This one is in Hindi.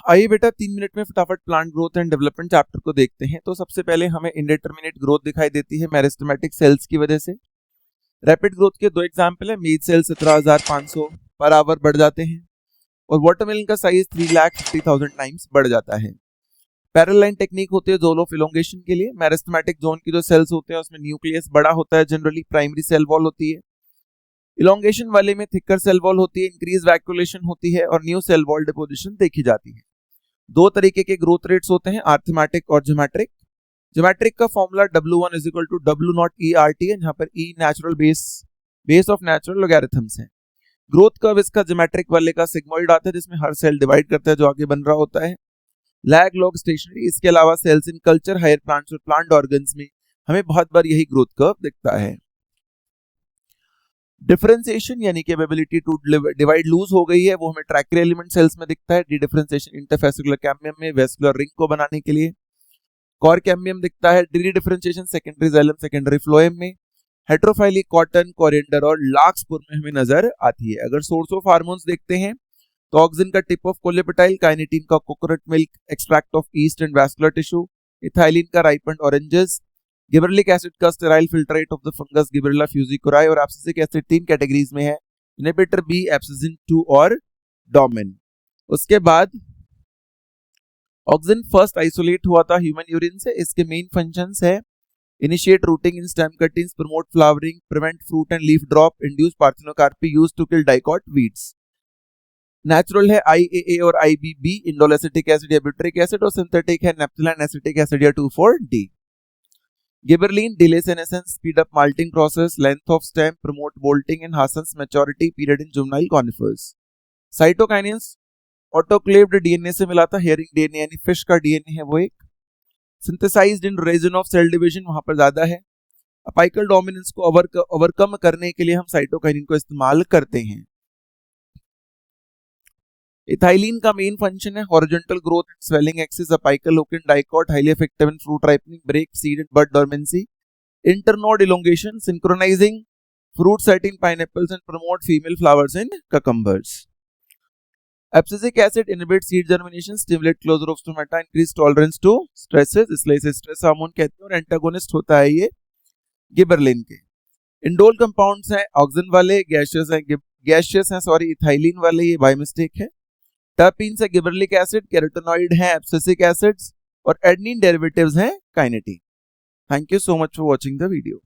आइए बेटा 3 मिनट में फटाफट plant growth and development chapter को देखते हैं। तो सबसे पहले हमें इंडिटरमिनेट ग्रोथ दिखाई देती है मेरिस्टेमेटिक सेल्स की वजह से। रैपिड ग्रोथ के दो एग्जाम्पल है, मीट सेल 17,500 पर आवर बढ़ जाते हैं और वाटरमेलन का साइज 3,50,000 टाइम्स बढ़ जाता है। पैरेलल लाइन टेक्निक होती है जोल ऑफ इलोंगेशन के लिए। मेरिस्टेमेटिक जोन की जो सेल्स होते हैं उसमें न्यूक्लियस बड़ा होता है, जनरली प्राइमरी सेल वॉल होती है। इलोंगेशन वाले में थिकर सेल वॉल होती है, इंक्रीज वैक्यूलेशन होती है और न्यू सेल वॉल डिपोजिशन देखी जाती है। दो तरीके के ग्रोथ रेट्स होते हैं, आर्थमेटिक और ज्योमेट्रिक। ज्योमेट्रिक का formula W1 is equal to W0 ERT है, जहां पर E natural base of natural logarithms है। ग्रोथ कर्व इसका ज्योमेट्रिक वाले का सिग्मोइड आता है, जिसमें हर सेल डिवाइड करता है जो आगे बन रहा होता है। Lag log stationary. इसके अलावा cells in culture, higher plants और प्लांट ऑर्गन्स में हमें बहुत बार यही ग्रोथ कर्व दिखता है। डिफरेंशिएशन यानी कि एबिलिटी टू डिवाइड लूज हो गई है, वो हमें ट्रैकर एलिमेंट सेल्स में दिखता है। डी डिफरेंशिएशन इंटरफेसिकुलर कैम्बियम में वेस्कुलर रिंग को बनाने के लिए। कॉर कैम्बियम दिखता है। D differentiation secondary xylem, secondary phloem में। हेट्रोफाइली कॉटन, कोरिएंडर और लार्कस्पुर में हमें नजर आती है। अगर सोर्स ऑफ हार्मोन्स देखते हैं तो ऑक्सिन का टिप ऑफ कोलेपेटाइल, काइनेटीन का coconut milk, extract of yeast and vascular tissue, ethylene का राइपेंड ऑरेंजेस, गिबरलिक एसिड का sterile filtrate of the fungus Gibberella fujikuroi और एब्सिसिक एसिड 3 कैटेगरीज में है, इनहिबिटर बी, एब्सिसिन 2 और डोमेन। उसके बाद ऑक्सिन फर्स्ट आइसोलेट हुआ था ह्यूमन यूरिन से। इसके मेन फंक्शंस है initiate rooting in stem cuttings, promote flowering, prevent fruit and leaf drop, induce parthenocarpy, used to kill dicot weeds. Natural है IAA और IBB, इंडोल एसिटिक एसिड या ब्यूटरिक एसिड, और सिंथेटिक है नैप्थेलिन एसिटिक एसिड या 2,4-D। Gibberellin delay senescence, speed up malting process, length of stem, promote bolting and hastens maturity period in juvenile conifers. Cytokinins autoclaved DNA से मिला था, हेयरिंग डीएनए यानी फिश का डीएनए है वो एक। Synthesised in region of cell division, वहां पर ज्यादा है। अपाइकल डोमिनेंस को ओवरकम करने के लिए हम साइटोकाइनिन को इस्तेमाल करते हैं। इथाइलिन का मेन फंक्शन है horizontal growth and swelling axis, apical hook in dicot, highly effective in fruit ripening, break seed and bud dormancy, internode elongation, synchronizing fruit set in pineapples and promote female flowers in cucumbers. Abscisic acid inhibits seed germination, stimulate closure of stomata, increase tolerance to stresses, इसलिए इसे स्ट्रेस हार्मोन कहते हैं और एंटागोनिस्ट होता है ये गिबरलिन के। इंडोल कंपाउंड्स हैं ऑक्सिन वाले, गैशियस हैं इथाइलिन वाले, ये बाय मिस्टेक है। टर्पीन्स है गिबरलिक एसिड, कैरोटेनॉइड है एब्सिसिक एसिड्स और एडनिन डेरिवेटिव्स हैं kinetin. Thank you so much for watching the video.